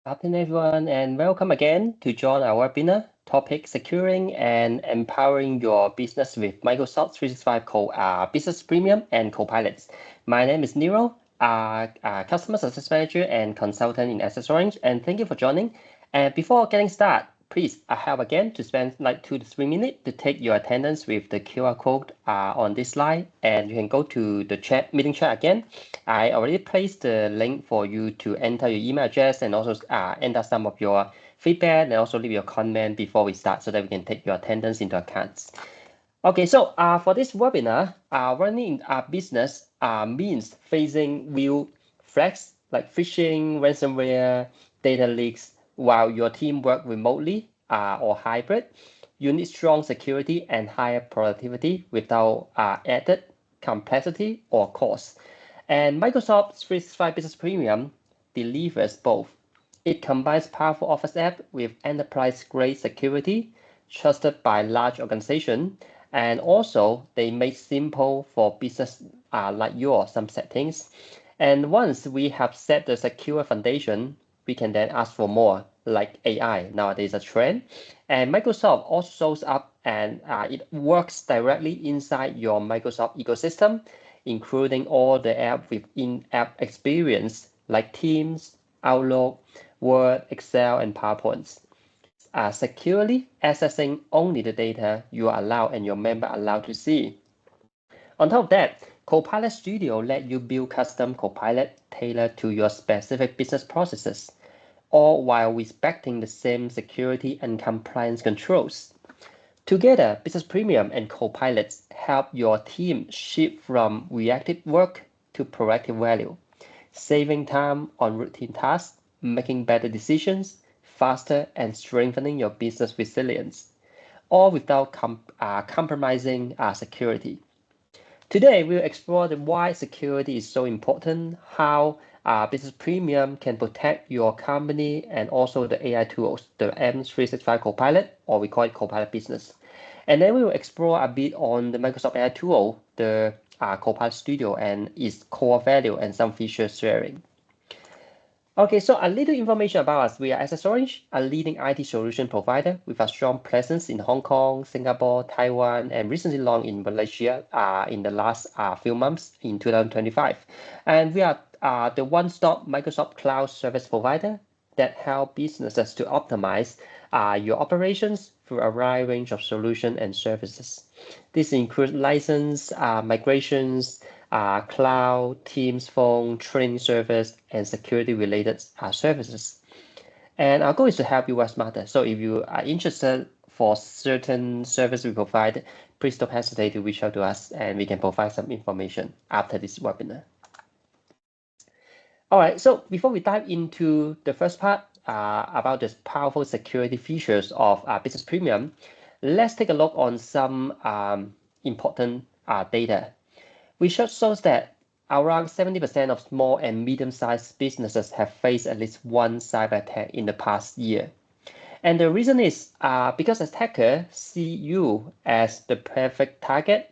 Afternoon, everyone, and welcome again to join our webinar topic securing and empowering your business with Microsoft 365 Business Premium and Copilots. My name is Nero, Customer Success Manager and Consultant in AccessOrange, and thank you for joining. And before getting started, please help again to spend like 2 to 3 minutes to take your attendance with the QR code on this slide, and you can go to the meeting chat again. I already placed the link for you to enter your email address and also enter some of your feedback and also leave your comment before we start so that we can take your attendance into account. Okay, so for this webinar, running a business means facing real threats like phishing, ransomware, data leaks while your team work remotely or hybrid. You need strong security and higher productivity without added complexity or cost. And Microsoft 365 Business Premium delivers both. It combines powerful Office app with enterprise-grade security, trusted by large organizations, and also they make simple for business like yours some settings. And once we have set the secure foundation, we can then ask for more, like AI. Nowadays a trend. And Microsoft also shows up and it works directly inside your Microsoft ecosystem, including all the app with in-app experience like Teams, Outlook, Word, Excel, and PowerPoints. Securely accessing only the data you are allowed and your member are allowed to see. On top of that, Copilot Studio let you build custom Copilot tailored to your specific business processes, all while respecting the same security and compliance controls. Together, Business Premium and Copilots help your team shift from reactive work to proactive value, saving time on routine tasks, making better decisions faster, and strengthening your business resilience, all without compromising security. Today, we'll explore why security is so important, how Business Premium can protect your company, and also the AI tools, the M365 Copilot, or we call it Copilot Business. And then we will explore a bit on the Microsoft AI tool, the Copilot Studio, and its core value and some feature sharing. Okay, so a little information about us. We are AccessOrange, a leading IT solution provider with a strong presence in Hong Kong, Singapore, Taiwan, and recently launched in Malaysia in the last few months in 2025. And we are the one-stop Microsoft Cloud service provider that help businesses to optimize your operations through a wide range of solutions and services. This includes license, migrations, cloud, Teams phone, training service, and security-related services. And our goal is to help you work smarter. So if you are interested for certain service we provide, please don't hesitate to reach out to us and we can provide some information after this webinar. All right, so before we dive into the first part about the powerful security features of Business Premium, let's take a look on some important data. Research shows that around 70% of small and medium-sized businesses have faced at least one cyber attack in the past year. And the reason is because attackers see you as the perfect target,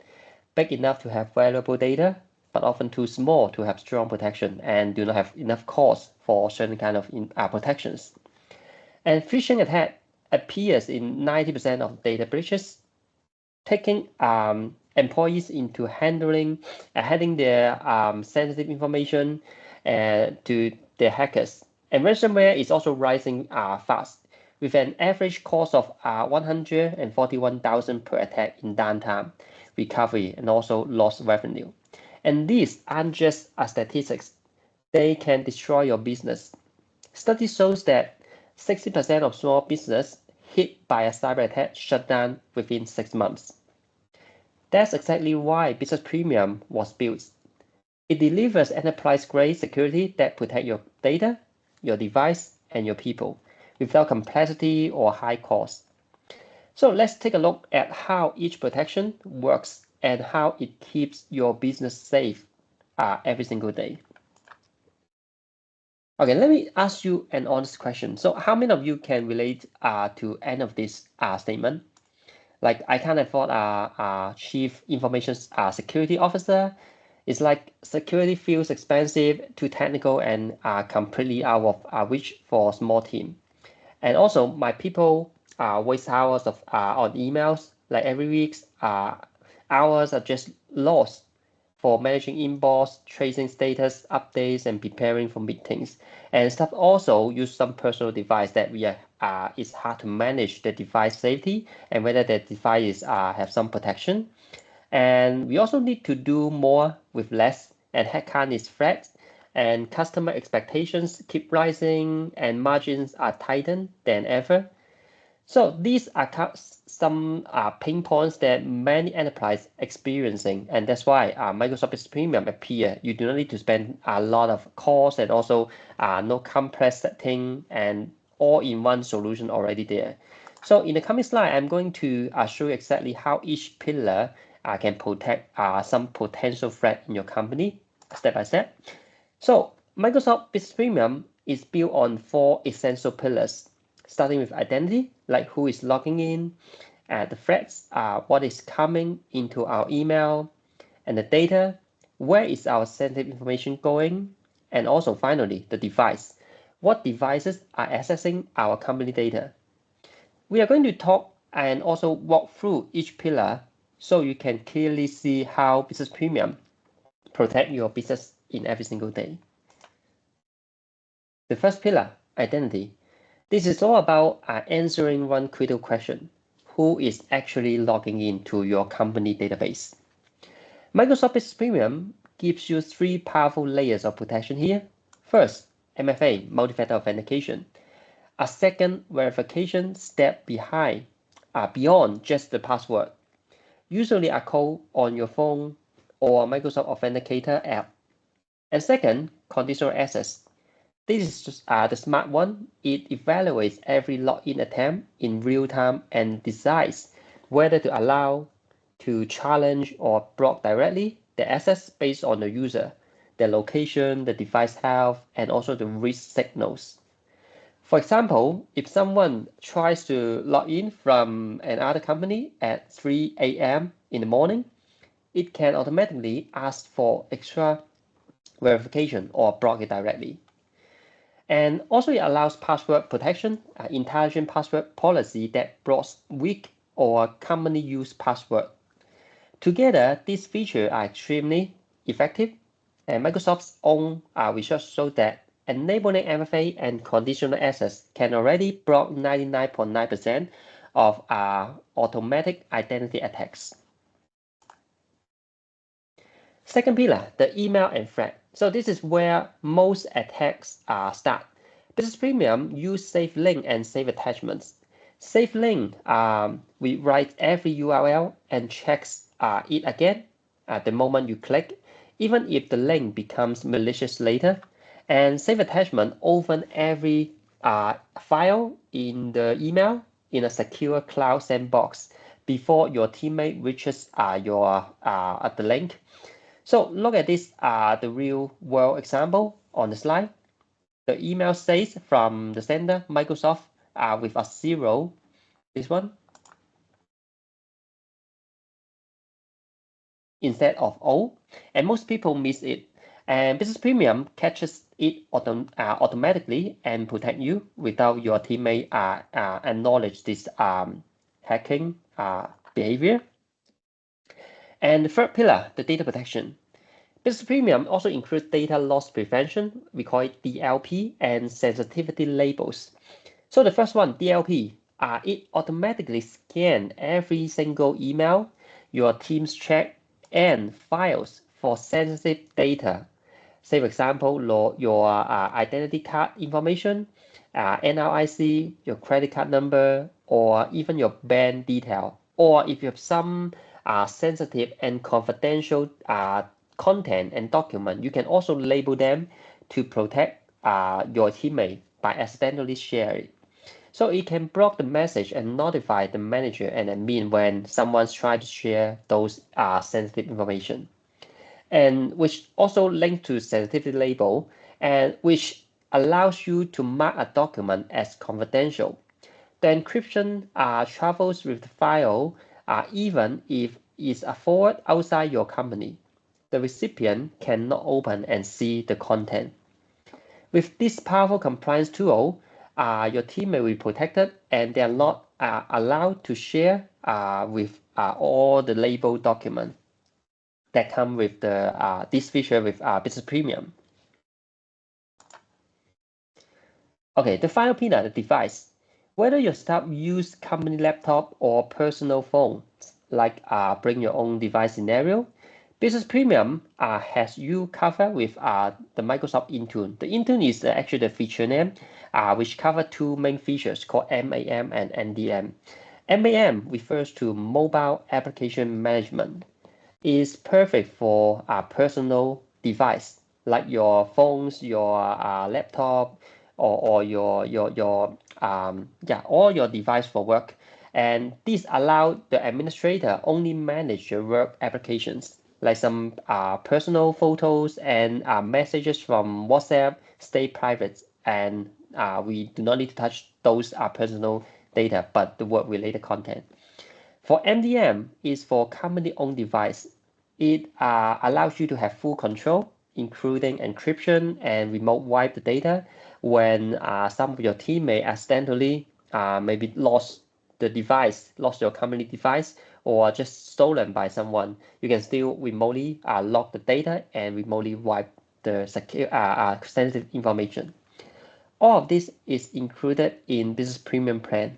big enough to have valuable data, but often too small to have strong protection and do not have enough cost for certain kind of protections. And phishing attack appears in 90% of data breaches, taking employees into handling their sensitive information to the hackers. And ransomware is also rising fast, with an average cost of 141,000 per attack in downtime, recovery, and also lost revenue. And these aren't just statistics; they can destroy your business. Study shows that 60% of small business hit by a cyber attack shut down within 6 months. That's exactly why Business Premium was built. It delivers enterprise-grade security that protects your data, your device, and your people without complexity or high cost. So let's take a look at how each protection works and how it keeps your business safe every single day. Okay, let me ask you an honest question. So how many of you can relate to any of this statement? Like, I can't afford a chief information security officer. It's like security feels expensive, too technical, and completely out of reach for a small team. And also, my people waste hours on emails. Like every week, hours are just lost for managing inbox, tracing status updates, and preparing for meetings. And staff also use some personal device that it's hard to manage the device safety and whether the device have some protection. And we also need to do more with less, and headcount is flat, and customer expectations keep rising, and margins are tightened than ever. So these are some pain points that many enterprises experiencing, and that's why Microsoft Business Premium appear. You do not need to spend a lot of cost and also no complex setting and all-in-one solution already there. So in the coming slide, I'm going to show you exactly how each pillar can protect some potential threat in your company step by step. So Microsoft Business Premium is built on 4 essential pillars, starting with identity, like who is logging in, the threats, what is coming into our email, and the data, where is our sensitive information going, and also finally the device, what devices are accessing our company data. We are going to talk and also walk through each pillar so you can clearly see how Business Premium protect your business in every single day. The first pillar, identity. This is all about answering one critical question. Who is actually logging into your company database? Microsoft Business Premium gives you 3 powerful layers of protection here. First, MFA, multi-factor authentication. A second verification step beyond just the password. Usually a code on your phone or Microsoft Authenticator app. And second, conditional access. This is the smart one. It evaluates every login attempt in real time and decides whether to allow, to challenge, or block directly the access based on the user, their location, the device health, and also the risk signals. For example, if someone tries to log in from another company at 3 a.m. in the morning, it can automatically ask for extra verification or block it directly. And also it allows password protection, intelligent password policy that blocks weak or commonly used password. Together, these features are extremely effective, and Microsoft's own research shows that enabling MFA and conditional access can already block 99.9% of automatic identity attacks. Second pillar, the email and threat. So this is where most attacks start. Business Premium use safe link and safe attachments. Safe link, we write every URL and checks it again at the moment you click, even if the link becomes malicious later. And safe attachment open every file in the email in a secure cloud sandbox before your teammate reaches the link. So look at this, the real world example on the slide. The email says from the sender, Microsoft, with a 0, this one, instead of O, and most people miss it. And Business Premium catches it automatically and protect you without your teammate acknowledge this hacking behavior. And the third pillar, the data protection. Business Premium also includes data loss prevention, we call it DLP, and sensitivity labels. So the first one, DLP, it automatically scans every single email, your team's chat, and files for sensitive data. Say, for example, your identity card information, NRIC, your credit card number, or even your bank detail. Or if you have some sensitive and confidential content and document, you can also label them to protect your teammate by accidentally sharing it. So it can block the message and notify the manager and admin when someone's trying to share those sensitive information. And which also linked to sensitivity label, and which allows you to mark a document as confidential. The encryption travels with the file even if it's a forward outside your company. the recipient cannot open and see the content. With this powerful compliance tool, your team may be protected and they are not allowed to share with all the labeled documents that come with this feature with Business Premium. Okay, the final pillar, the device. Whether your staff use company laptop or personal phone, like bring your own device scenario, Business Premium has you covered with the Microsoft Intune. The Intune is actually the feature name, which cover two main features called MAM and NDM. MAM refers to Mobile Application Management. Is perfect for a personal device like your phones, your laptop, or all your device for work. And this allow the administrator only manage your work applications like some personal photos and messages from WhatsApp stay private, and we do not need to touch those personal data, but the work related content. For MDM is for company-owned device. It allows you to have full control, including encryption and remote wipe the data when some of your team may accidentally maybe lost the device, lost your company device, or just stolen by someone. You can still remotely lock the data and remotely wipe the secure, sensitive information. All of this is included in Business Premium plan.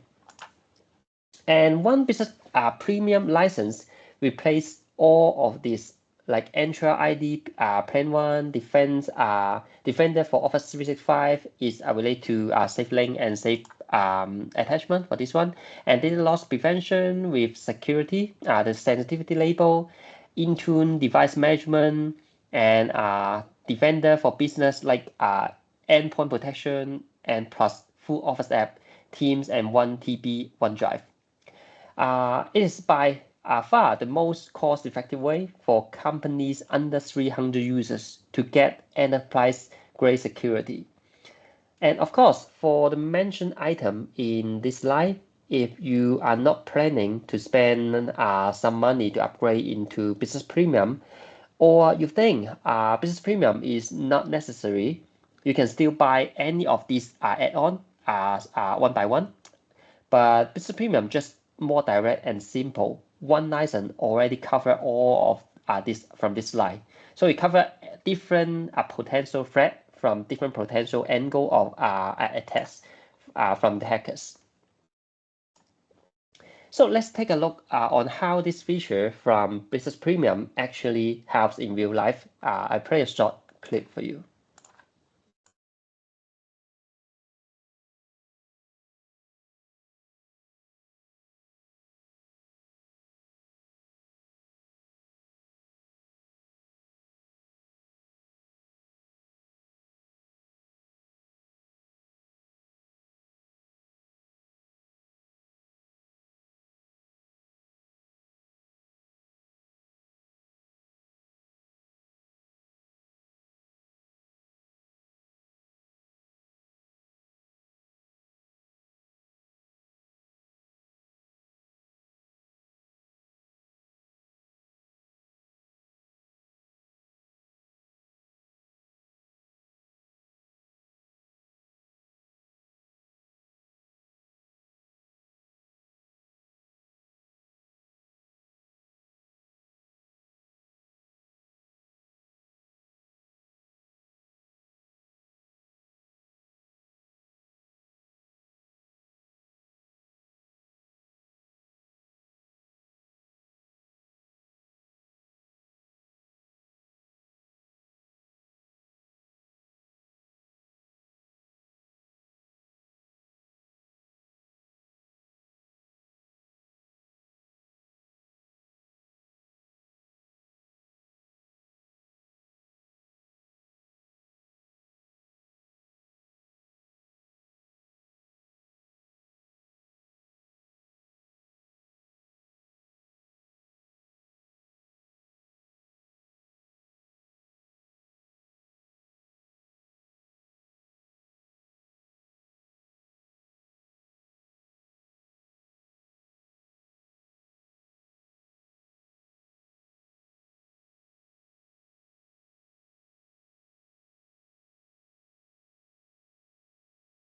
And one Business Premium license replace all of these, like Entra ID Plan 1, Defender for Office 365 is related to safe link and safe attachment for this one, and data loss prevention with security, the sensitivity label, Intune device management, and Defender for business like endpoint protection, and plus full Office app, Teams, and 1TB OneDrive. It is by far the most cost-effective way for companies under 300 users to get enterprise-grade security. And of course, for the mentioned item in this slide, if you are not planning to spend some money to upgrade into Business Premium, or you think Business Premium is not necessary, you can still buy any of these add-on one by one. But Business Premium just more direct and simple. One license already cover all of this from this slide. So it cover different potential threat from different potential angle of attacks from the hackers. So let's take a look on how this feature from Business Premium actually helps in real life. I play a short clip for you.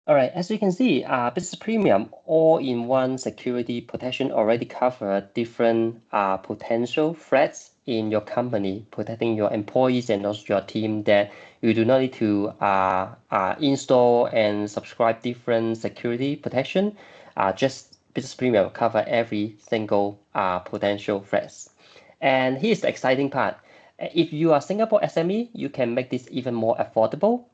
All right, as you can see, Business Premium all-in-one security protection already cover different potential threats in your company, protecting your employees and also your team, that you do not need to install and subscribe different security protection. Just Business Premium cover every single potential threats. And here's the exciting part. If you are Singapore SME, you can make this even more affordable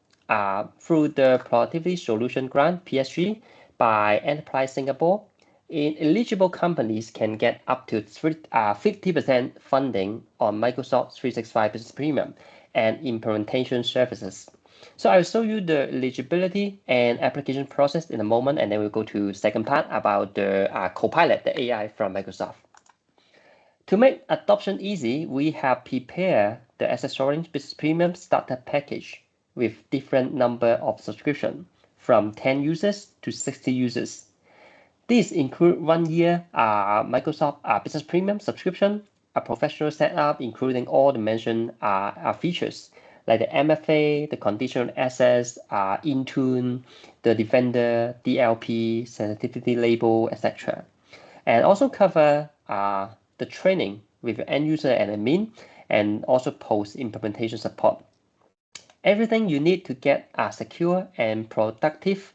through the Productivity Solution Grant (PSG) by Enterprise Singapore. Eligible companies can get up to 50% funding on Microsoft 365 Business Premium and implementation services. So I'll show you the eligibility and application process in a moment, and then we'll go to second part about the Copilot, the AI from Microsoft. To make adoption easy, we have prepared the AccessOrange Business Premium Starter Package with different number of subscription, from 10 users to 60 users. These include 1 year Microsoft Business Premium subscription, a professional setup including all the mentioned features like the MFA, the conditional access, Intune, the Defender, DLP, sensitivity label, etc. And also cover the training with your end user and admin, and also post implementation support. Everything you need to get secure and productive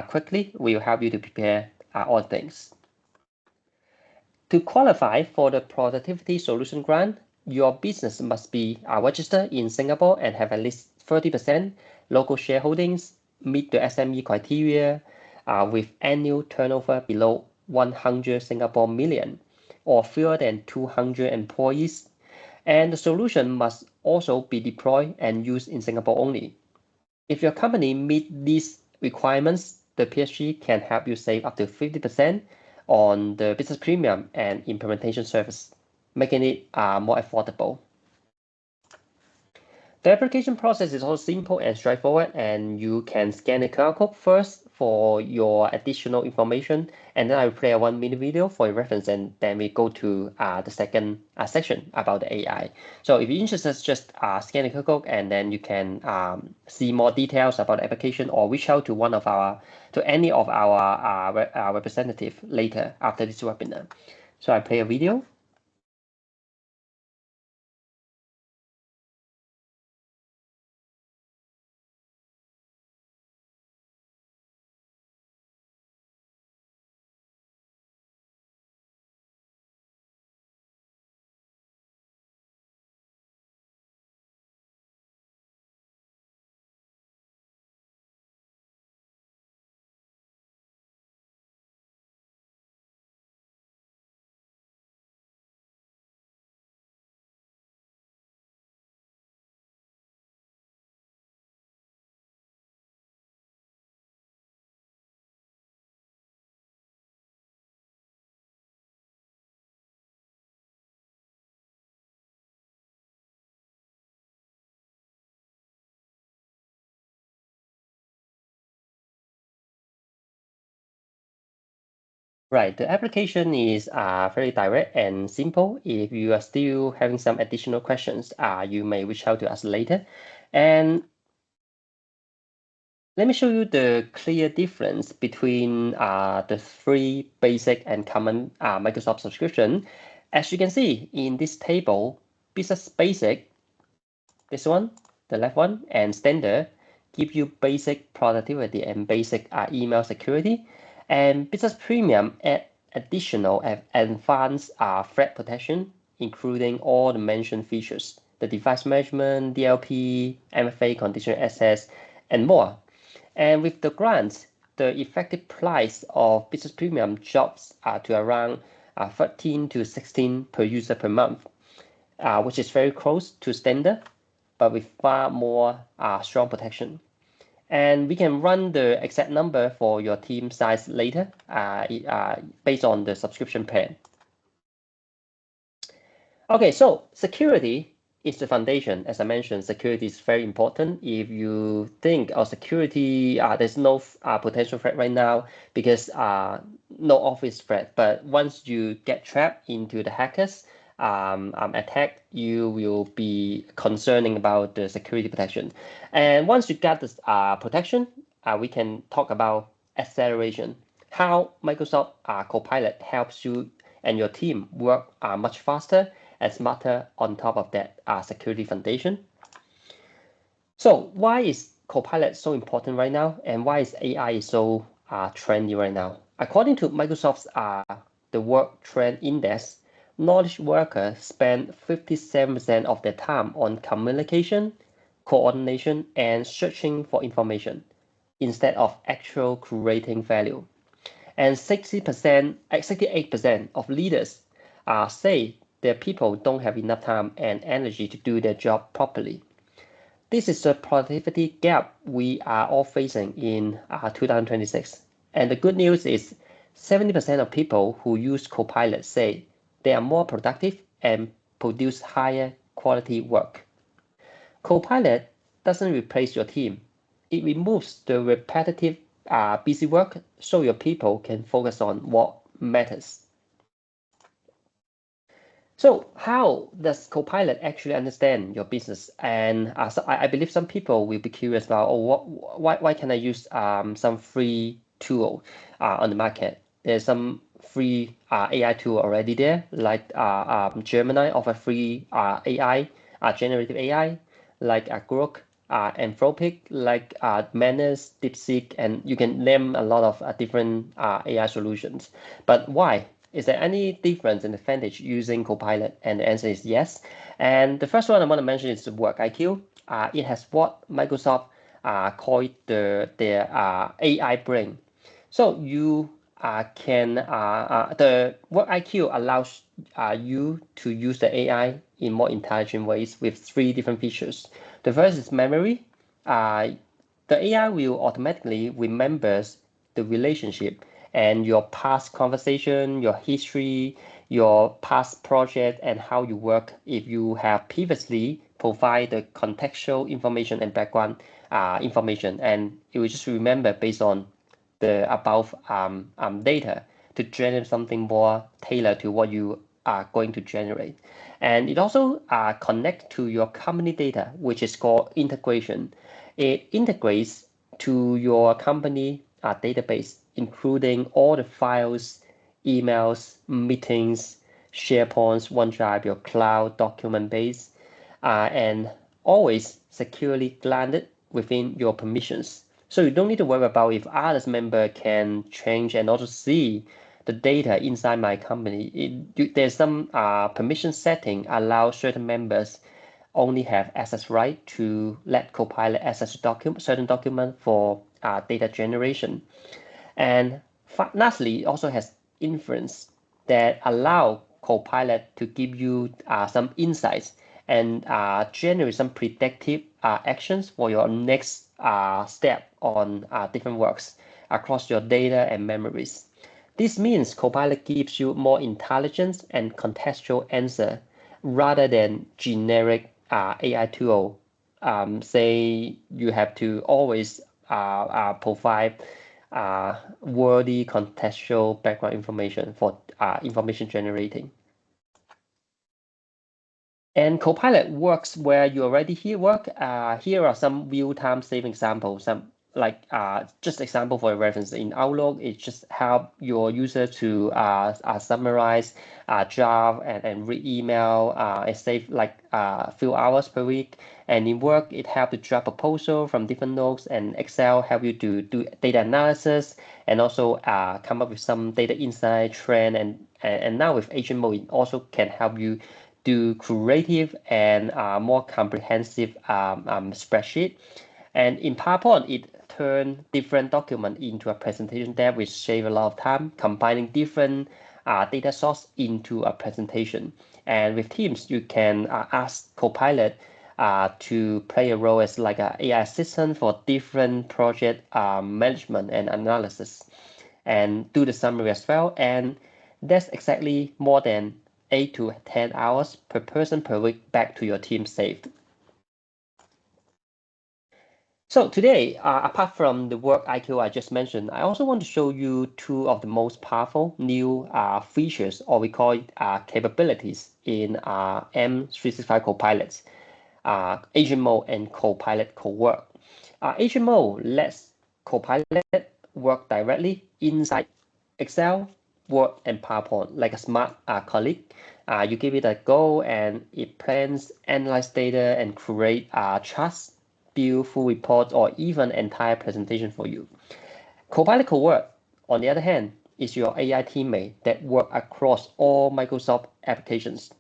quickly will help you to prepare all things. To qualify for the Productivity Solution Grant, your business must be registered in Singapore and have at least 30% local shareholdings, meet the SME criteria with annual turnover below 100 Singapore million, or fewer than 200 employees. And the solution must also be deployed and used in Singapore only. If your company meets these requirements, the PSG can help you save up to 50% on the business premium and implementation service, making it more affordable. The application process is also simple and straightforward, and you can scan the QR code first for your additional information, and then I will play a 1-minute video for your reference, and then we go to the second section about the AI. So if you're interested, just scan the QR code, and then you can see more details about the application, or reach out to any of our representative later after this webinar. So I play a video. Right, the application is very direct and simple. If you are still having some additional questions, you may reach out to us later. And let me show you the clear difference between the three basic and common Microsoft subscription. As you can see in this table, Business Basic, this one, the left one, and Standard give you basic productivity and basic email security. And Business Premium add additional advanced threat protection, including all the mentioned features, the device management, DLP, MFA, conditional access, and more. And with the grants, the effective price of Business Premium drops to around 13 to 16 per user per month, which is very close to Standard, but with far more strong protection. And we can run the exact number for your team size later based on the subscription plan. Okay, so security is the foundation. As I mentioned, security is very important. If you think of security, there's no potential threat right now because no obvious threat. But once you get trapped into the hackers attack, you will be concerning about the security protection. And once you get this protection, we can talk about acceleration, how Microsoft Copilot helps you and your team work much faster and smarter on top of that security foundation. So why is Copilot so important right now, and why is AI so trendy right now? According to Microsoft's the Work Trend Index, knowledge workers spend 57% of their time on communication, coordination, and searching for information instead of actual creating value. And 60%, 68% of leaders say their people don't have enough time and energy to do their job properly. This is the productivity gap we are all facing in 2026. And the good news is 70% of people who use Copilot say they are more productive and produce higher quality work. Copilot doesn't replace your team. It removes the repetitive busy work so your people can focus on what matters. So how does Copilot actually understand your business? And so I believe some people will be curious about, why can I use some free tool on the market? There's some free AI tool already there, like Gemini offer free AI, generative AI, like Grok, Anthropic, like Manus, DeepSeek, and you can name a lot of different AI solutions. But why? Is there any difference in advantage using Copilot? And the answer is yes. And the first one I want to mention is the Work IQ. It has what Microsoft called their AI brain. So you the Work IQ allows you to use the AI in more intelligent ways with 3 different features. The first is memory. The AI will automatically remembers the relationship and your past conversation, your history, your past project, and how you work if you have previously provided contextual information and background information. And it will just remember based on the above data to generate something more tailored to what you are going to generate. And it also connects to your company data, which is called integration. It integrates to your company database, including all the files, emails, meetings, SharePoints, OneDrive, your cloud document base, and always securely landed within your permissions. So you don't need to worry about if others member can change and also see the data inside my company. There's some permission setting allow certain members only have access right to let Copilot access certain document for data generation. And lastly, it also has inference that allow Copilot to give you some insights and generate some predictive actions for your next step on different works across your data and memories. This means Copilot gives you more intelligence and contextual answer rather than generic AI tool. Say you have to always provide worthy contextual background information for information generating. And Copilot works where you already here work. Here are some real-time saving examples. Some like just example for reference in Outlook, it just help your user to summarize draft and read email. It save like a few hours per week. And in work, it help to draft proposal from different notes, and Excel help you to do data analysis and also come up with some data insight, trend, and now with agent mode, it also can help you do creative and more comprehensive spreadsheet. And in PowerPoint, it turn different document into a presentation deck, which save a lot of time combining different data source into a presentation. And with Teams, you can ask Copilot to play a role as like an AI assistant for different project management and analysis, and do the summary as well. And that's exactly more than 8 to 10 hours per person per week back to your team saved. So today, apart from the Work IQ I just mentioned, I also want to show you 2 of the most powerful new features, or we call it capabilities in M365 Copilots, Agent Mode and Copilot Co-work. Agent Mode lets Copilot work directly inside Excel, Word, and PowerPoint like a smart colleague. You give it a go and it plans, analyze data, and create charts, build full reports, or even entire presentation for you. Copilot Cowork, on the other hand, is your AI teammate that work across all Microsoft applications.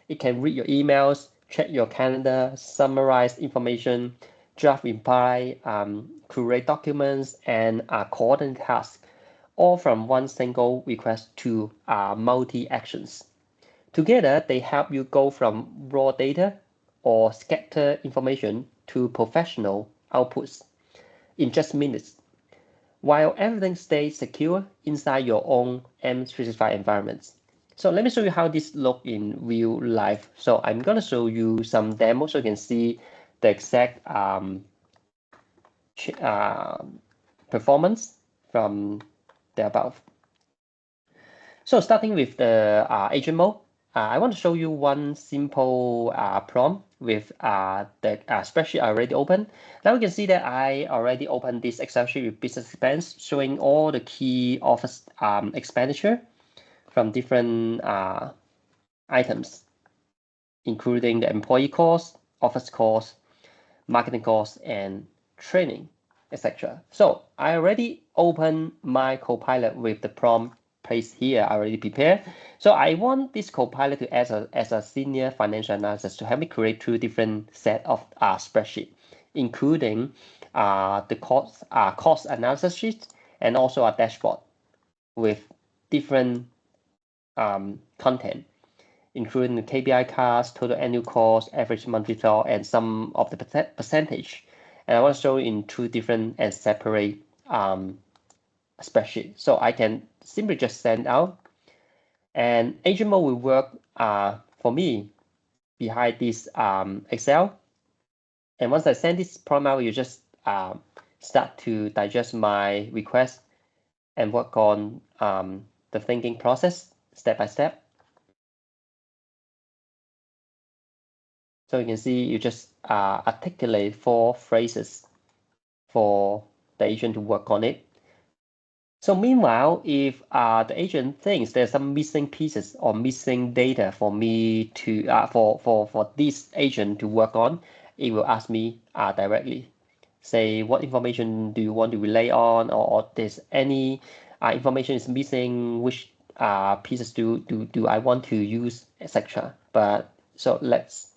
It can read your emails, check your calendar, summarize information, draft reply, create documents, and coordinate tasks, all from one single request to multi-actions. Together, they help you go from raw data or scattered information to professional outputs in just minutes, while everything stays secure inside your own M365 environments. So let me show you how this look in real life. So I'm going to show you some demos so you can see the exact performance from the above. So starting with the agent mode, I want to show you one simple prompt with the spreadsheet already open. Now you can see that I already opened this Excel sheet with business expense, showing all the key office expenditure from different items, including the employee costs, office costs, marketing costs, and training, etc. So I already opened my Copilot with the prompt placed here already prepared. So I want this Copilot to act as a senior financial analyst to help me create two different set of spreadsheet, including the cost analysis sheet and also a dashboard with different content, including the KPI cost, total annual cost, average monthly flow, and some of the percentage. And I want to show you in two different and separate spreadsheets. So I can simply just send out, and agent mode will work for me behind this Excel. And once I send this prompt out, you just start to digest my request and work on the thinking process step by step. So you can see you just articulate 4 phrases for the agent to work on it. So meanwhile, if the agent thinks there's some missing pieces or missing data for me to for this agent to work on, it will ask me directly. Say what information do you want to relay on, or there's any information is missing, which pieces do I want to use, etc. But so let's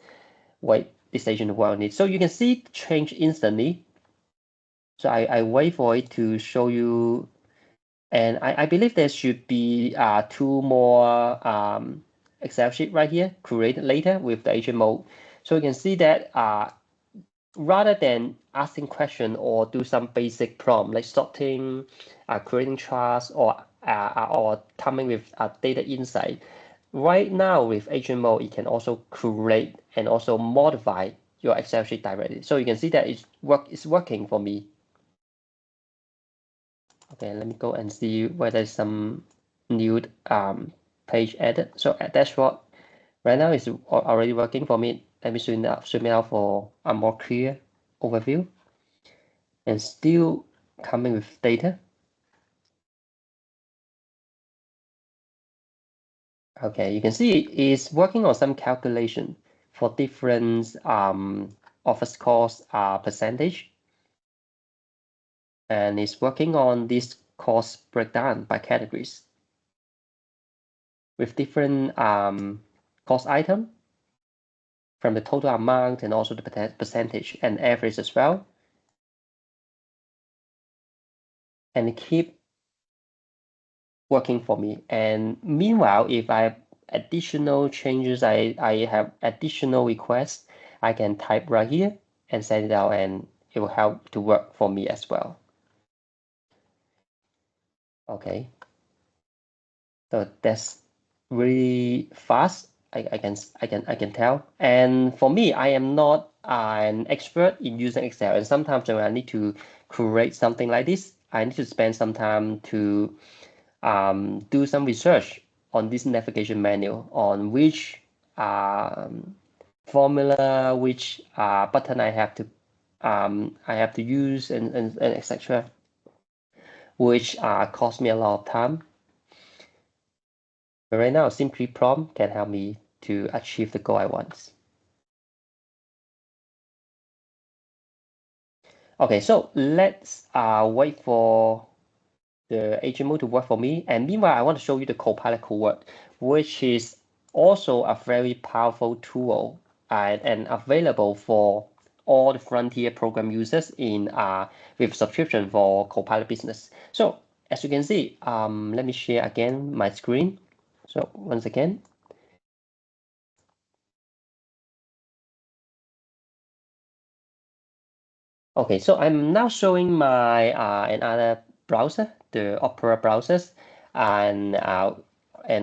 wait this agent to work on it. So you can see change instantly. So I wait for it to show you, and I believe there should be 2 more Excel sheet right here created later with the agent mode. So you can see that rather than asking question or do some basic prompt like sorting, creating charts, or coming with data insight, right now with agent mode, it can also create and also modify your Excel sheet directly. So you can see that it's working for me. Okay, let me go and see whether there's some new page added. So at dashboard, right now it's already working for me. Let me zoom it out for a more clear overview. And still coming with data. Okay, you can see it's working on some calculation for different office cost percentage. And it's working on this cost breakdown by categories with different cost item from the total amount and also the percentage and average as well. And keep working for me. And meanwhile, if I have additional changes, I have additional requests, I can type right here and send it out, and it will help to work for me as well. Okay, so that's really fast. I can tell. And for me, I am not an expert in using Excel, and sometimes when I need to create something like this, I need to spend some time to do some research on this navigation menu, on which formula, which button I have to use, and etc. which cost me a lot of time. But right now, simply prompt can help me to achieve the goal I want. Okay, so let's wait for the agent mode to work for me. And meanwhile, I want to show you the Copilot Covert, which is also a very powerful tool and available for all the Frontier program users in with subscription for Copilot Business. So as you can see, let me share again my screen. So once again, okay, so I'm now showing my another browser, the Opera browsers, and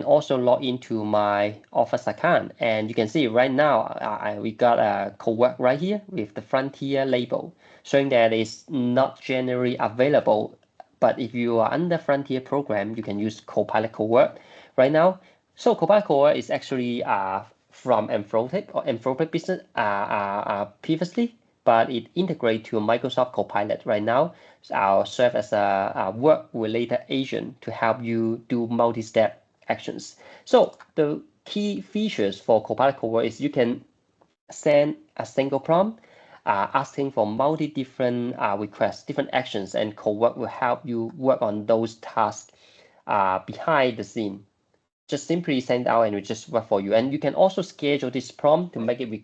also log into my Office account. And you can see right now we got a Covert right here with the Frontier label, showing that it's not generally available. But if you are under Frontier program, you can use Copilot Covert right now. So Copilot Covert is actually from Anthropic Business previously, but it integrates to Microsoft Copilot right now. So I'll serve as a work-related agent to help you do multi-step actions. So the key features for Copilot Covert is you can send a single prompt asking for multi different requests, different actions, and Covert will help you work on those tasks behind the scene. Just simply send out and it just work for you. And you can also schedule this prompt to make it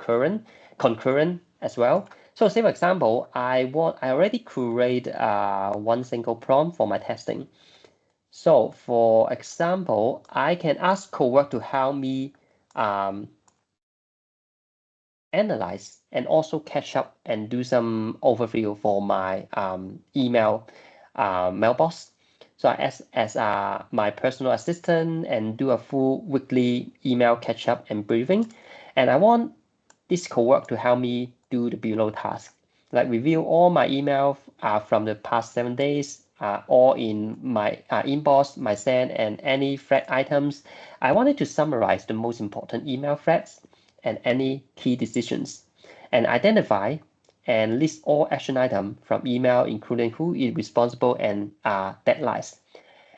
concurrent as well. So say for example, I already create one single prompt for my testing. So for example, I can ask Covert to help me analyze and also catch up and do some overview for my email mailbox. So I as my personal assistant and do a full weekly email catch up and briefing. And I want this Covert to help me do the below task, like review all my email from the past 7 days, all in my inbox, my send, and any thread items. I wanted to summarize the most important email threads and any key decisions, and identify and list all action items from email, including who is responsible and deadlines.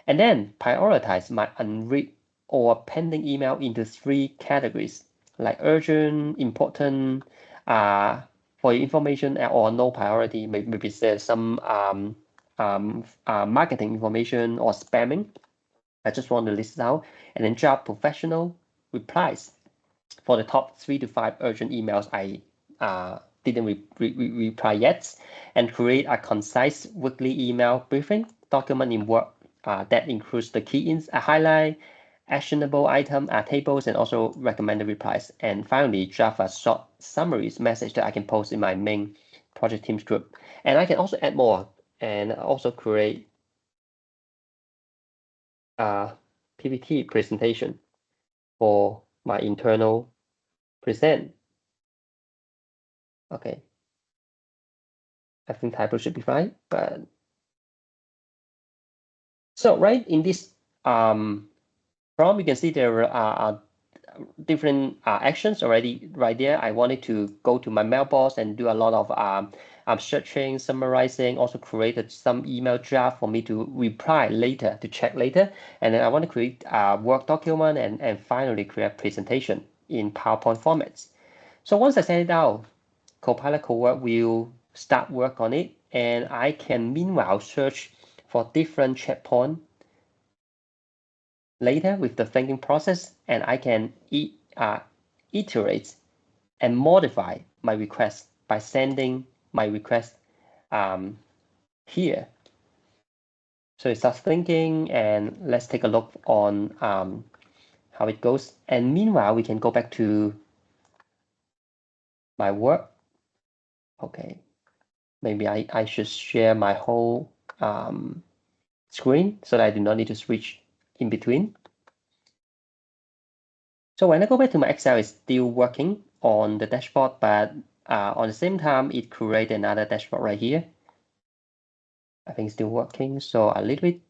And then prioritize my unread or pending email into 3 categories, like urgent, important, for your information, or no priority. Maybe there's some marketing information or spamming. I just want to list it out. And then draft professional replies for the top 3 to 5 urgent emails I didn't reply yet, and create a concise weekly email briefing document in Word that includes the key highlight, actionable item tables, and also recommended replies. And finally, draft a short summaries message that I can post in my main project teams group. And I can also add more and also create a PPT presentation for my internal present. Okay, I think typo should be fine, but so right in this prompt, you can see there are different actions already right there. I wanted to go to my mailbox and do a lot of searching, summarizing, also created some email draft for me to reply later, to check later. And then I want to create a Word document and finally create a presentation in PowerPoint formats. So once I send it out, Copilot Covert will start work on it, and I can meanwhile search for different checkpoints later with the thinking process, and I can iterate and modify my request by sending my request here. So it starts thinking, and let's take a look on how it goes. And meanwhile, we can go back to my work. Okay, maybe I should share my whole screen so that I do not need to switch in between. So when I go back to my Excel, it's still working on the dashboard, but on the same time, it created another dashboard right here. I think it's still working, so a little bit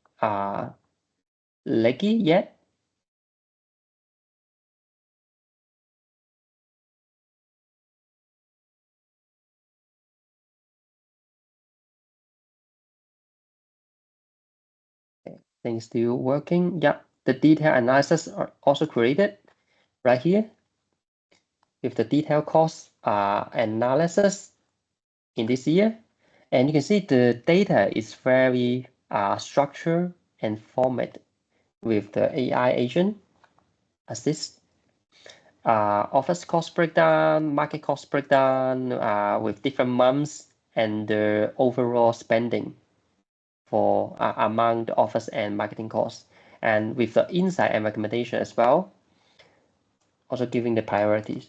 laggy yet. Things still working. Yep, the detail analysis are also created right here with the detail cost analysis in this year. And you can see the data is very structured and formatted with the AI agent assist. Office cost breakdown, market cost breakdown with different months and the overall spending for among the office and marketing costs, and with the insight and recommendation as well, also giving the priorities.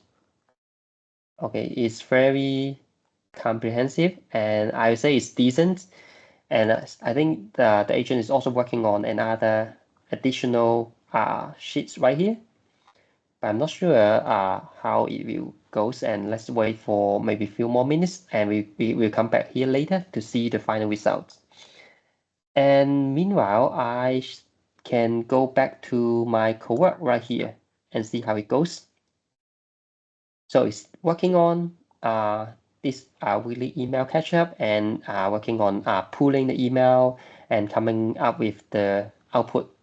Okay, it's very comprehensive, and I would say it's decent. And I think the agent is also working on another additional sheets right here. But I'm not sure how it will goes, and let's wait for maybe a few more minutes, and we will come back here later to see the final results. And meanwhile, I can go back to my cowork right here and see how it goes. So it's working on this weekly email catch up and working on pulling the email and coming up with the output.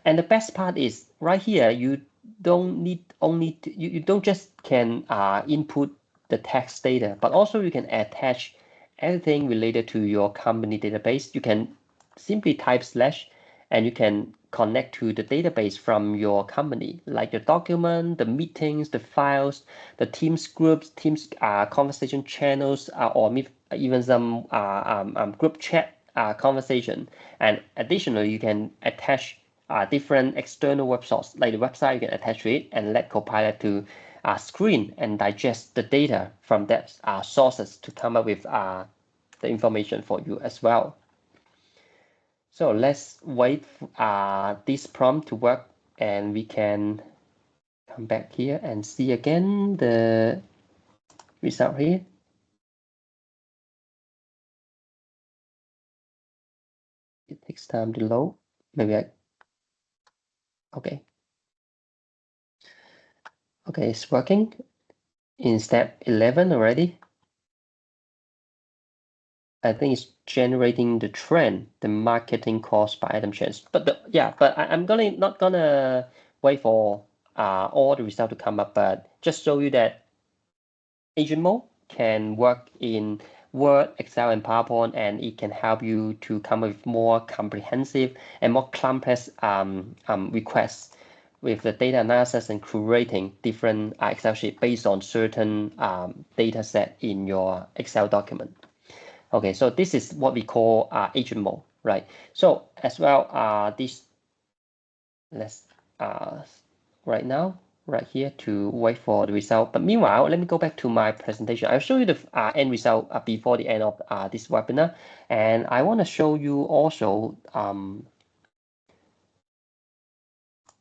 And the best part is right here, you don't need only you don't just can input the text data, but also you can attach everything related to your company database. You can simply type slash and you can connect to the database from your company, like the document, the meetings, the files, the Teams groups, Teams conversation channels, or even some group chat conversation. And additionally, you can attach different external web source, like the website, you can attach to it and let Copilot to screen and digest the data from that sources to come up with the information for you as well. So let's wait for this prompt to work, and we can come back here and see again the result here. It takes time to load. Okay. Okay, it's working in step 11 already. I think it's generating the trend, the marketing cost by item change. But I'm not gonna wait for all the result to come up, but just show you that agent mode can work in Word, Excel, and PowerPoint, and it can help you to come up with more comprehensive and more complex requests with the data analysis and curating different Excel sheet based on certain data set in your Excel document. Okay, so this is what we call agent mode, right? So as well, let's right now, right here to wait for the result. But meanwhile, let me go back to my presentation. I'll show you the end result before the end of this webinar. And I want to show you also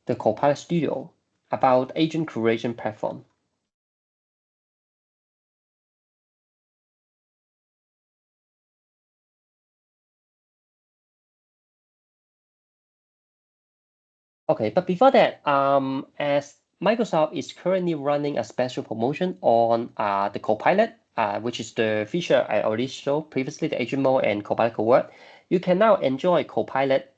the Copilot Studio about agent curation platform. Okay, but before that, as Microsoft is currently running a special promotion on the Copilot, which is the feature I already showed previously, the agent mode and Copilot Copilot, you can now enjoy Copilot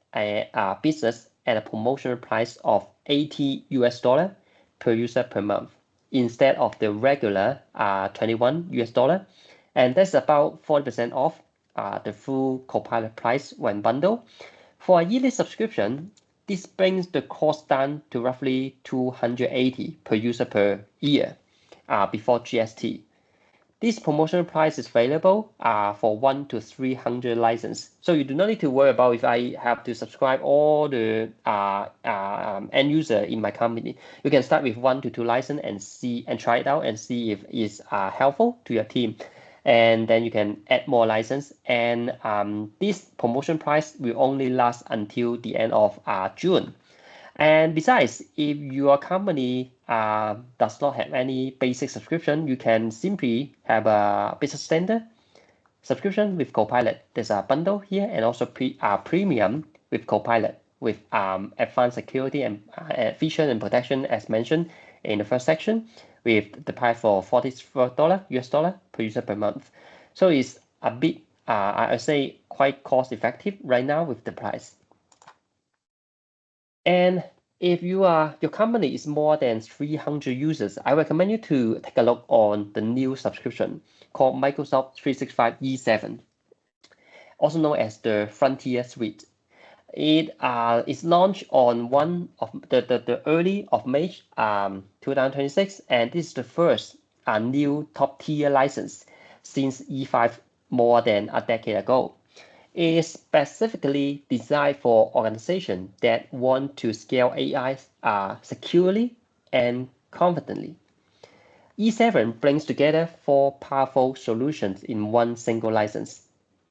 business at a promotional price of $80 per user per month instead of the regular $21. And that's about 40% off the full Copilot price when bundled. For a yearly subscription, this brings the cost down to roughly $280 per user per year before GST. This promotional price is available for 1 to 300 license. So you do not need to worry about if I have to subscribe all the end user in my company. You can start with 1 to 2 license and see and try it out and see if it's helpful to your team. And then you can add more license. And this promotion price will only last until the end of June. And besides, if your company does not have any basic subscription, you can simply have a business standard subscription with Copilot. There's a bundle here and also premium with Copilot with advanced security and feature and protection as mentioned in the first section with the price for $44 US dollar per user per month. So it's a bit, I would say, quite cost effective right now with the price. And if your company is more than 300 users, I recommend you to take a look on the new subscription called Microsoft 365 E7, also known as the Frontier Suite. It is launched on the early of May 2026, and this is the first new top tier license since E5 more than a decade ago. It is specifically designed for organizations that want to scale AI securely and confidently. E7 brings together four powerful solutions in one single license.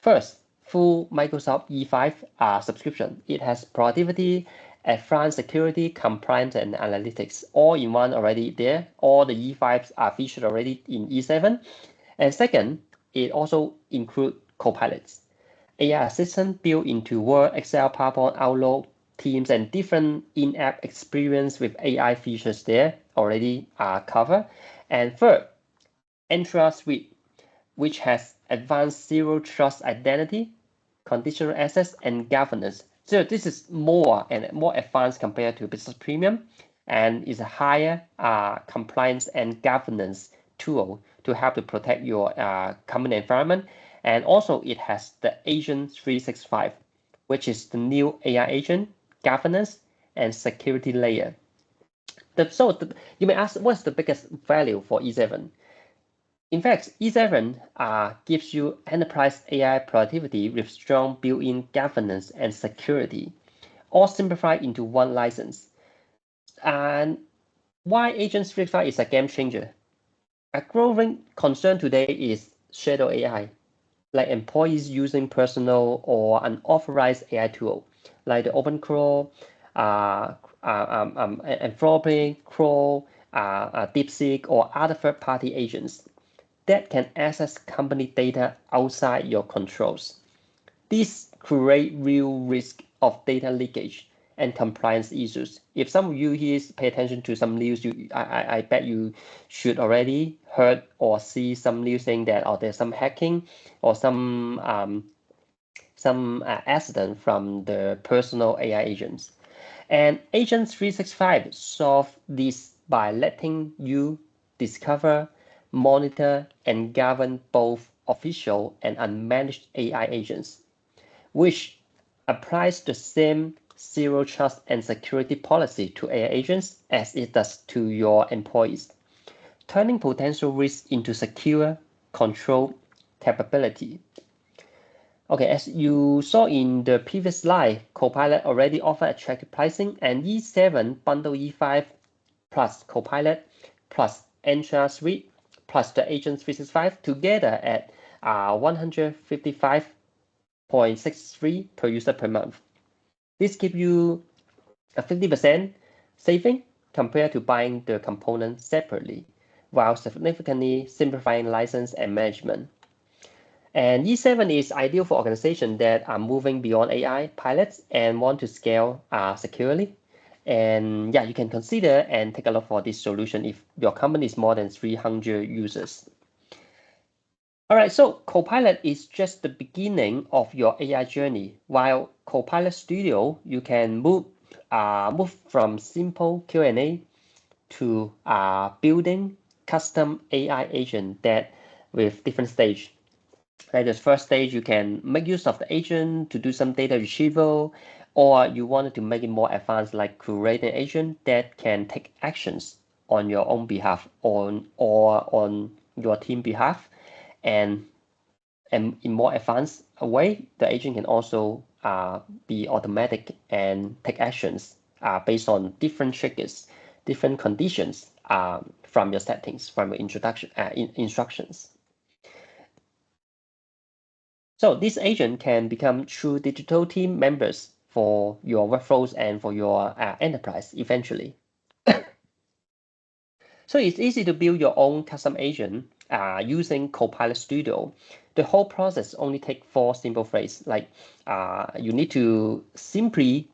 First, full Microsoft E5 subscription. It has productivity, advanced security, compliance, and analytics all in one already there. All the E5s are featured already in E7. And second, it also includes Copilots, AI assistant built into Word, Excel, PowerPoint, Outlook, Teams, and different in-app experience with AI features there already covered. And third, Entra Suite, which has advanced zero trust identity, conditional access, and governance. So this is more advanced compared to Business Premium, and is a higher compliance and governance tool to help to protect your company environment. And also it has the Agent 365, which is the new AI agent, governance, and security layer. You may ask, what's the biggest value for E7? In fact, E7 gives you enterprise AI productivity with strong built-in governance and security, all simplified into one license. And why Agent 365 is a game changer? A growing concern today is shadow AI, like employees using personal or unauthorized AI tool, like the OpenClaw, Anthropic, Crow, DeepSeek, or other third-party agents that can access company data outside your controls. This create real risk of data leakage and compliance issues. If some of you here pay attention to some news, I bet you should already heard or see some news saying that there's some hacking or some accident from the personal AI agents. And Agent 365 solve this by letting you discover, monitor, and govern both official and unmanaged AI agents, which applies the same zero trust and security policy to AI agents as it does to your employees, turning potential risks into secure, controlled capability. Okay, as you saw in the previous slide, Copilot already offer attractive pricing, and E7 bundle E5 plus Copilot plus Entra Suite plus the Agent 365 together at 155.63 per user per month. This gives you a 50% saving compared to buying the components separately, while significantly simplifying license and management. And E7 is ideal for organizations that are moving beyond AI pilots and want to scale securely. And yeah, you can consider and take a look for this solution if your company is more than 300 users. All right, so Copilot is just the beginning of your AI journey. While Copilot Studio, you can move from simple Q&A to building custom AI agent that with different stage. Like the first stage, you can make use of the agent to do some data retrieval, or you wanted to make it more advanced, like create an agent that can take actions on your own behalf or on your team behalf, and in more advanced way, the agent can also be automatic and take actions based on different triggers, different conditions from your settings, from your instructions. So this agent can become true digital team members for your workflows and for your enterprise eventually. So it's easy to build your own custom agent using Copilot Studio. The whole process only takes 4 simple phrases. Like you need to simply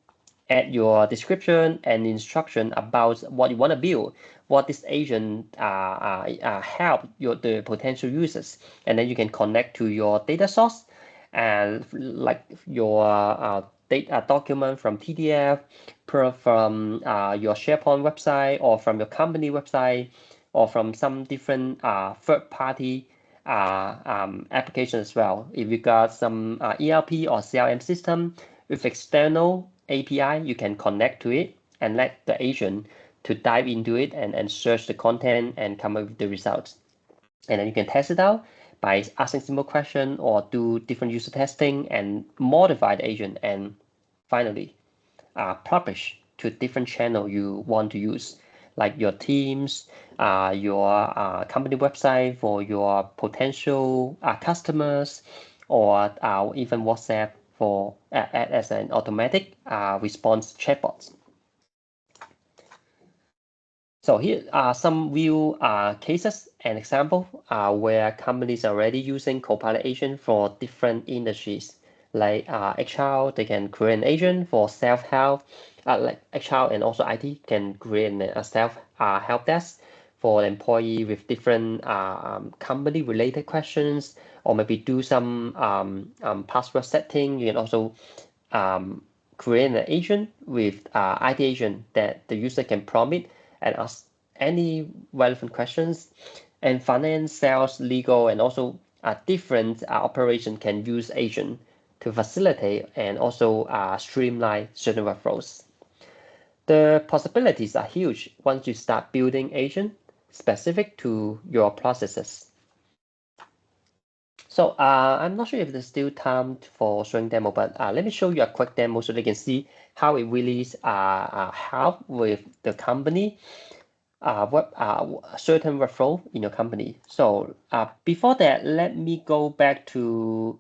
add your description and instruction about what you want to build, what this agent help the potential users, and then you can connect to your data source, and like your data document from TDF, from your SharePoint website or from your company website or from some different third-party application as well. If you got some ERP or CRM system with external API, you can connect to it and let the agent to dive into it and search the content and come up with the results. And then you can test it out by asking simple question or do different user testing and modify the agent and finally publish to different channel you want to use, like your teams, your company website for your potential customers, or even WhatsApp for as an automatic response chatbots. So here are some real cases and examples where companies are already using Copilot agent for different industries. Like HR, they can create an agent for self-help. Like HR and also IT can create a self-help desk for the employee with different company-related questions, or maybe do some password setting. You can also create an agent with IT agent that the user can prompt it and ask any relevant questions. And finance, sales, legal, and also different operation can use agent to facilitate and also streamline certain workflows. The possibilities are huge once you start building agent specific to your processes. So I'm not sure if there's still time for showing demo, but let me show you a quick demo so they can see how it really help with the company certain workflow in your company. So before that, let me go back to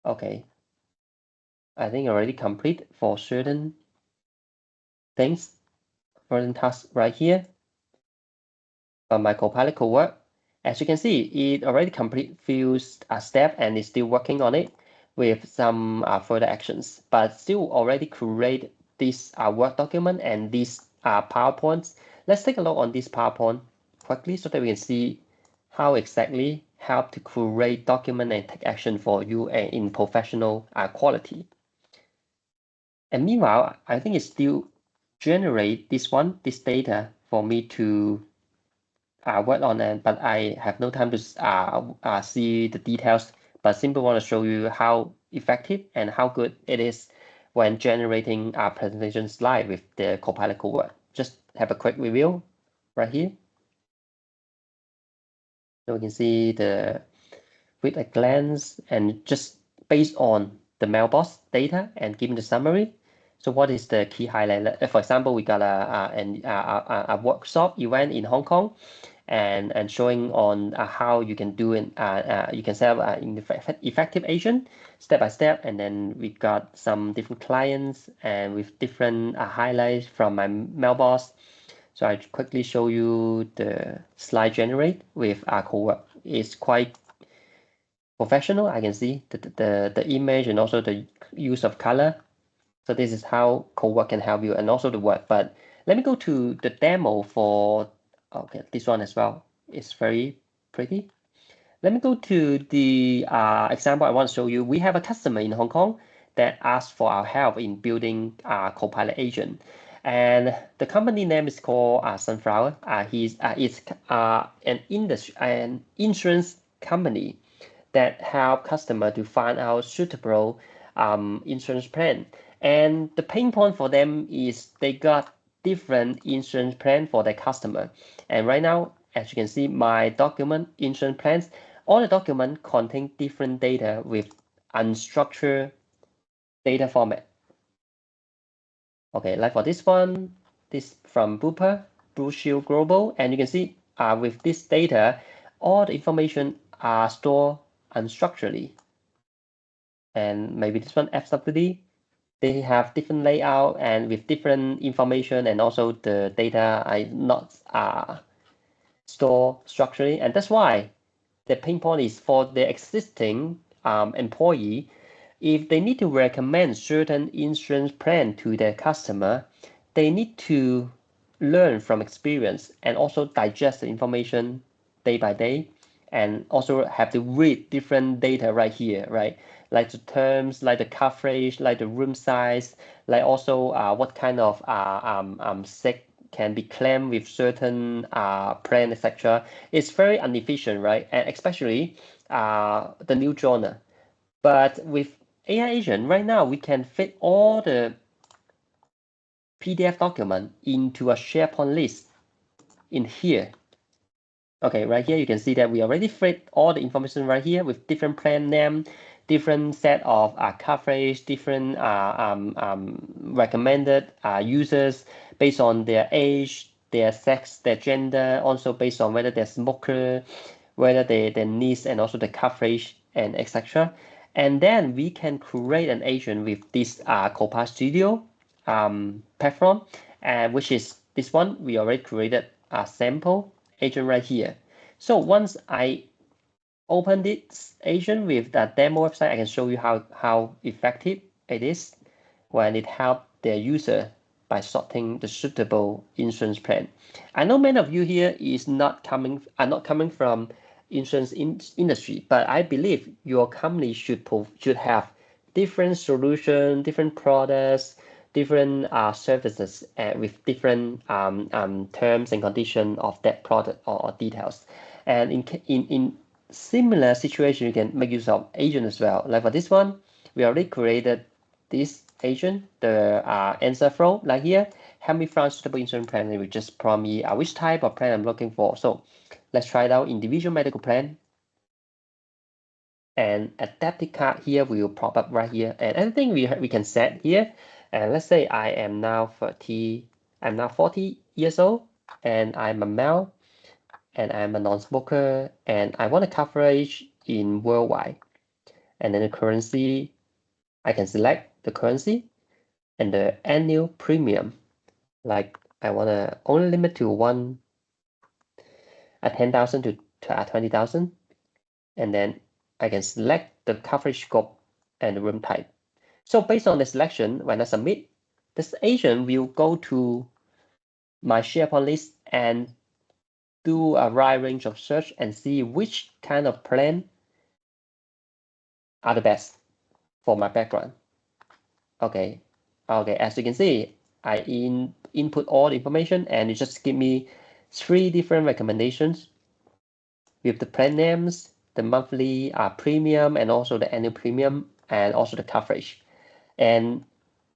okay, I think already complete for certain things, certain tasks right here. My Copilot could work. As you can see, it already complete few steps and is still working on it with some further actions, but still already create this Word document and these PowerPoints. Let's take a look on this PowerPoint quickly so that we can see how exactly help to create document and take action for you in professional quality. And meanwhile, I think it still generate this data for me to work on it, but I have no time to see the details, but simply want to show you how effective and how good it is when generating presentations live with the Copilot Code. Just have a quick review right here. So we can see the with a glance and just based on the mailbox data and given the summary. So what is the key highlight? For example, we got a workshop event in Hong Kong, and showing on how you can do it. You can set up an effective agent step by step, and then we got some different clients and with different highlights from my mailbox. So I quickly show you the slide generate with Cowork. It's quite professional. I can see the image and also the use of color. So this is how Cowork can help you and also the work. But let me go to the demo for, okay, this one as well. It's very pretty. Let me go to the example I want to show you. We have a customer in Hong Kong that asked for our help in building a Copilot agent. And the company name is called Sunflower. It's an insurance company that help customer to find out suitable insurance plan. And the pain point for them is they got different insurance plan for their customer. And right now, as you can see, my document insurance plans, all the document contain different data with unstructured data format. Okay, like for this one, this from Bupa, Blue Shield Global, and you can see with this data, all the information are stored unstructuredly. And maybe this one, FWD, they have different layout and with different information, and also the data are not stored structurally. And that's why the pain point is for the existing employee. If they need to recommend certain insurance plan to their customer, they need to learn from experience and also digest the information day by day and also have to read different data right here, right? Like the terms, like the coverage, like the room size, like also what kind of sick can be claimed with certain plan, etc. It's very inefficient, right? And especially the new joiner. But with AI agent right now, we can fit all the PDF document into a SharePoint list in here. Okay, right here you can see that we already fit all the information right here with different plan name, different set of coverage, different recommended users based on their age, their sex, their gender, also based on whether they're smoker, whether their needs, and also the coverage and etc. And then we can create an agent with this Copilot Studio platform, which is this one. We already created a sample agent right here. So once I open this agent with the demo website, I can show you how effective it is when it helps their user by sorting the suitable insurance plan. I know many of you here are not coming from insurance industry, but I believe your company should have different solution, different products, different services with different terms and conditions of that product or details. And in similar situation, you can make use of agent as well. Like for this one, we already created this agent, the answer flow, like here, help me find suitable insurance plan, and we just prompt me which type of plan I'm looking for. So let's try it out, individual medical plan. And adaptive card here will pop up right here. And anything we can set here. And let's say I am now 40 years old, and I'm a male, and I'm a non-smoker, and I want a coverage in worldwide. And then the currency, I can select the currency and the annual premium. Like I want to only limit to 10,000 to 20,000. And then I can select the coverage scope and the room type. So based on the selection, when I submit, this agent will go to my SharePoint list and do a wide range of search and see which kind of plan are the best for my background. Okay, as you can see, I input all the information and it just give me 3 different recommendations with the plan names, the monthly premium, and also the annual premium, and also the coverage. And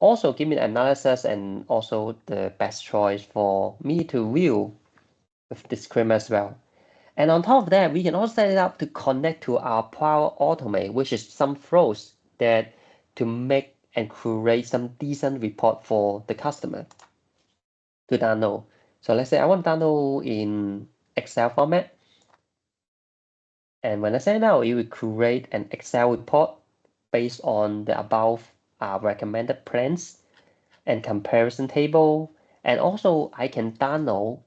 also give me the analysis and also the best choice for me to view with this screen as well. And on top of that, we can also set it up to connect to our Power Automate, which is some flows that to make and create some decent report for the customer to download. So let's say I want to download in Excel format. And when I say now, it will create an Excel report based on the above recommended plans and comparison table. And also I can download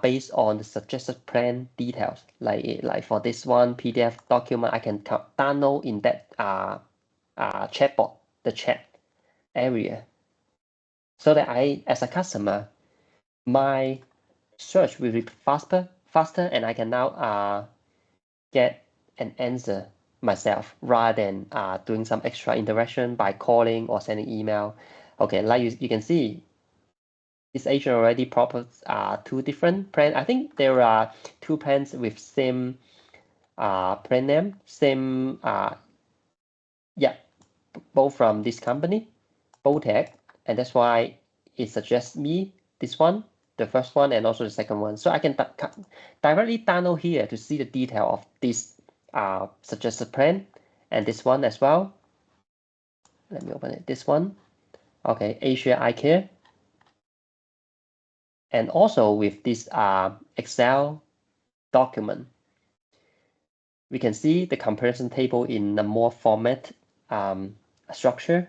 based on the suggested plan details. Like for this one PDF document, I can download in that chatbot, the chat area. So that I, as a customer, my search will be faster, and I can now get an answer myself rather than doing some extra interaction by calling or sending email. Okay, like you can see, this agent already proposed 2 different plans. I think there are 2 plans with same plan name, same yeah, both from this company, Botec, and that's why it suggests me this one, the first one, and also the second one. So I can directly download here to see the detail of this suggested plan, and this one as well. Let me open it. This one, okay, Asia Eye Care, and also with this Excel document, we can see the comparison table in a more format structure.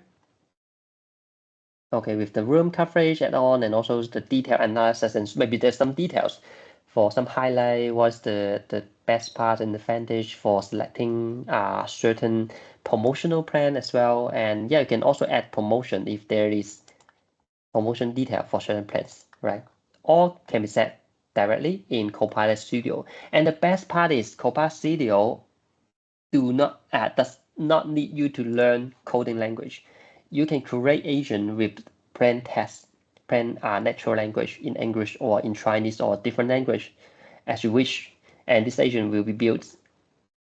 Okay, with the room coverage add-on and also the detail analysis, and maybe there's some details for some highlight, what's the best part and advantage for selecting certain promotional plan as well. And yeah, you can also add promotion if there is promotion detail for certain plans, right? All can be set directly in Copilot Studio. And the best part is Copilot Studio does not need you to learn coding language. You can create agent with plain text, plain natural language in English or in Chinese or different language as you wish. And this agent will be built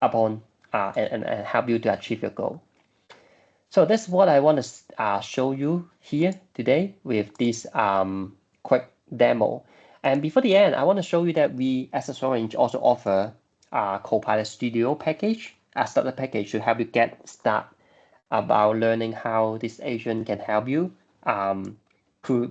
upon and help you to achieve your goal. So that's what I want to show you here today with this quick demo. And before the end, I want to show you that we, AccessOrange, also offer a Copilot Studio package, a starter package to help you get started about learning how this agent can help you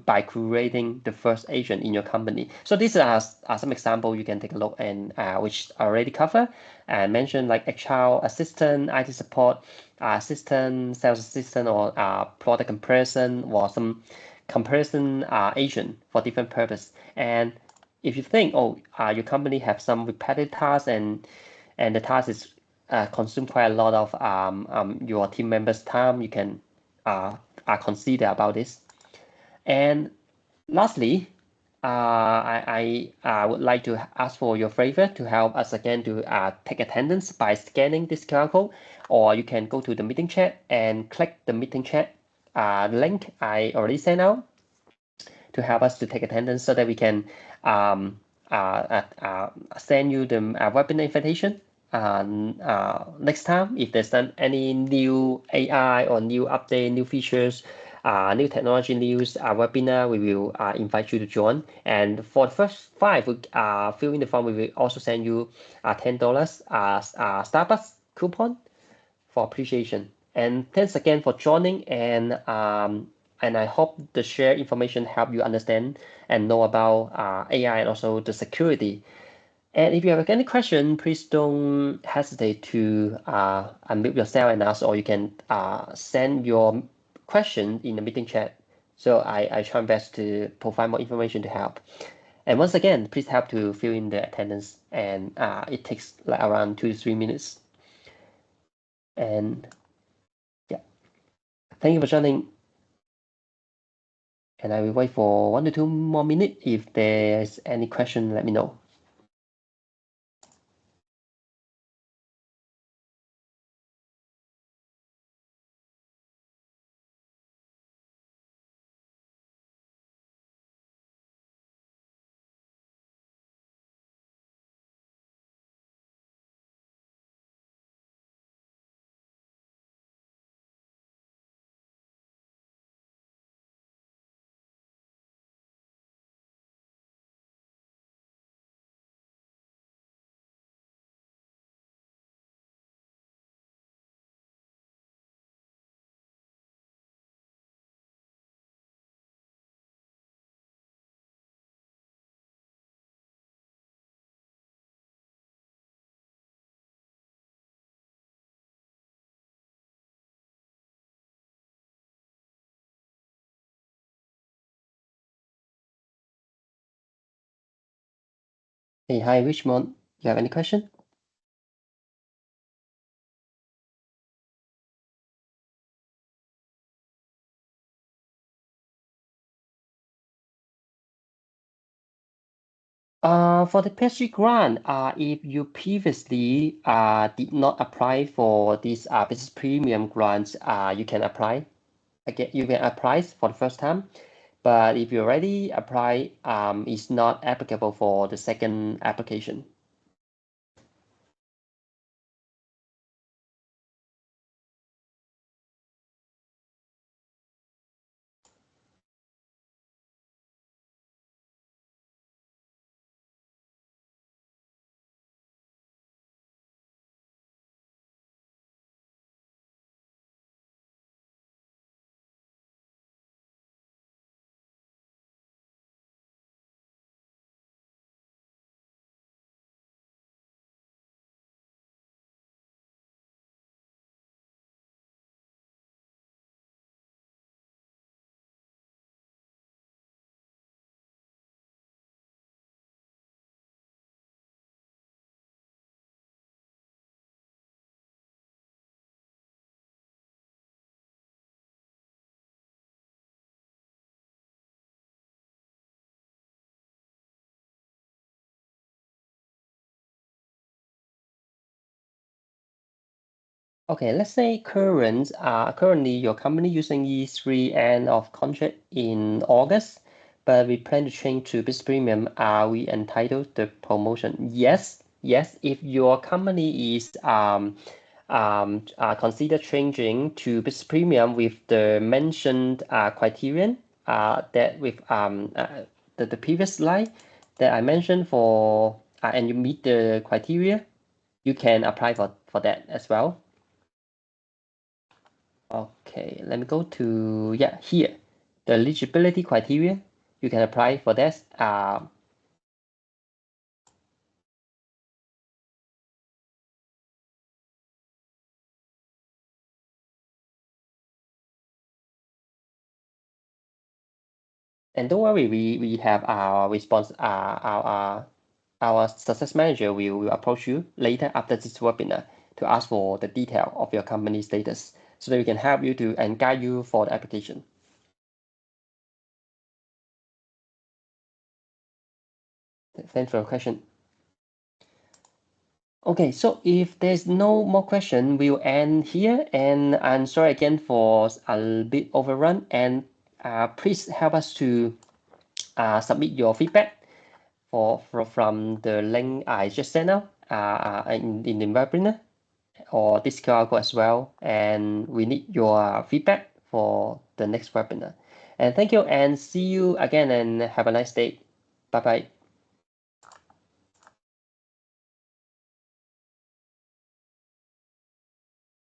by creating the first agent in your company. So these are some example you can take a look and which I already cover and mentioned like HR assistant, IT support assistant, sales assistant, or product comparison, or some comparison agent for different purpose. And if you think, your company have some repetitive tasks and the task is consume quite a lot of your team members' time, you can consider about this. And lastly, I would like to ask for your favor to help us again to take attendance by scanning this QR code, or you can go to the meeting chat and click the meeting chat link I already sent out to help us to take attendance so that we can send you the webinar invitation next time if there's any new AI or new update, new features, new technology news webinar, we will invite you to join. And for the first 5 fill in the form, we will also send you $10 Starbucks coupon for appreciation. And thanks again for joining, and I hope the shared information help you understand and know about AI and also the security. And if you have any question, please don't hesitate to unmute yourself and ask, or you can send your question in the meeting chat. So I try my best to provide more information to help. And once again, please help to fill in the attendance, and it takes like around 2 to 3 minutes. And yeah, thank you for joining. And I will wait for 1 to 2 more minutes. If there's any question, let me know. Hey, hi, Richmond. You have any question? For the PhD grant, if you previously did not apply for this business premium grants, you can apply again. You can apply for the first time, but if you already apply, it's not applicable for the second application. Okay, let's say currently your company using E3 end of contract in August, but we plan to change to Business Premium. Are we entitled the promotion? Yes, yes. If your company is consider changing to Business Premium with the mentioned criterion that with the previous slide that I mentioned for and you meet the criteria, you can apply for that as well. Okay, let me go to, yeah, here, the eligibility criteria. You can apply for this. And don't worry, we have our response, our success manager will approach you later after this webinar to ask for the detail of your company status so that we can help you to and guide you for the application. Thanks for your question. Okay, so if there's no more question, we'll end here. And I'm sorry again for a bit overrun. And please help us to submit your feedback from the link I just sent out in the webinar or this QR code as well. And we need your feedback for the next webinar. And thank you and see you again and have a nice day. Bye bye.